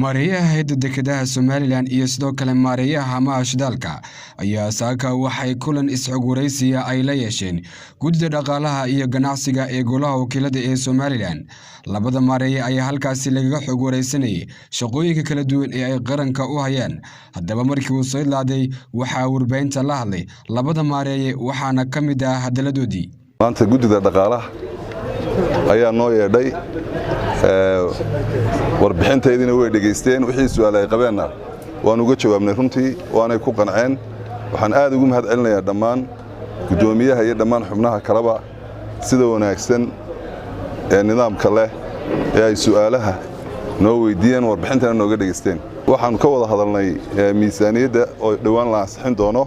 Maareeyaha hay'adda dekedaha Somaliland iyo sidoo kale maareeyaha hamaha shidaalka ayaa saaka waxay kulan is-xogwaraysiya ay la yeesheen guddida dhaqaalaha iyo ganacsiga ee golaha wakiilada ee Somaliland. Labada maareeye ayaa halkaasi lagaga xog wareysanayay shaqooyinka kala duwan ee ay qaranka u hayaan. Haddaba markii uu soo ilaaday waxaa warbaahinta la hadlay labada maareeye waxaana ka mid ah hadaladoodii. maanta guddida dhaqaalaha ayaa noo yeedhay warbixinteedina way dhageysteen wixii su'aal ay qabeenna waan uga jawaabnay runtii waanay ku qanceen. waxaan aad ugu mahadcelinayaa dhammaan guddoomiyaha iyo dhammaan xubnaha kaleba sida wanaagsan ee nidaamka leh ee ay su'aalaha noo weydiiyeen warbixintana nooga dhageysteen. waxaan ka wada hadalnay miisaaniyadda oo dhawaan la ansixin doono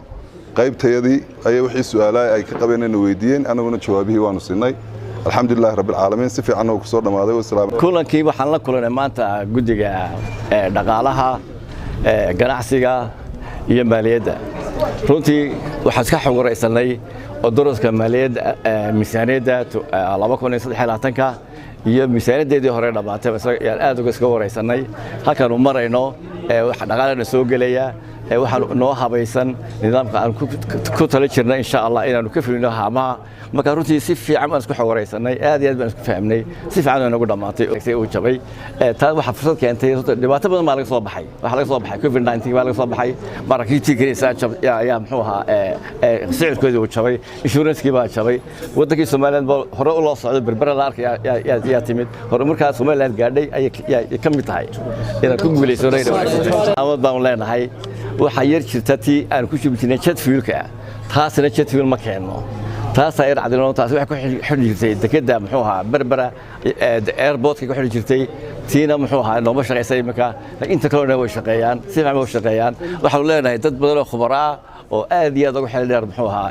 qaybtayadii ayay wixii su'aalaha ay ka qabeen weydiiyeen anaguna jawaabihii waanu siinay. الحمد لله رب العالمين سفي عنه وكسور دماده والسلام كلن كي waxaan la kulanay maanta gudiga dhaqaalaha ganacsiga iyo maaliyadda runtii waxaan ka xog wareysanay oo daraska maaliyadda miisaaniyadda 2023 iyo miisaaniyadeedii hore dhamaatay aad uga wareysanay halkaan u marayno waxa dhaqaalaha soo galaya waxaan noo habaysan nidaamka aan ku tala jirnay insha Allah inaanu ka filino hamaha marka runtii si fiican aan isku xawareysanay aad iyo aad baan isku fahmnay si fiican aan ugu dhamaatay oo jabay taa waxa fursad keentay dhibaato badan ma laga soo baxay waxa laga soo baxay COVID-19 baa laga soo baxay markii kireysa ayaa muxuu ahaa sicirkoodu jabay insurance-kii baa jabay wadankii Soomaaliland hore u loo socdo berbera la arkay yaa timid hore markaa Soomaaliland gaadhay ay ka mid tahay inaan ku guuleysonay awood baan leenahay waxa yar jirta tii aan ku shubinay jet fuel-ka taasina jet fuel ma keeno taas ay raacdeen taas waxa ku xidhi jirtay dekeda muxuu ahaa berbera airport-ka ku xidhi jirtay tiina muxuu ahaa nooma shaqeysay marka inta kale way shaqeeyaan si fiican way shaqeeyaan waxaan leenahay dad badan oo khubaro ah oo aad iyo aad ugu xeel dheer muxuu ahaa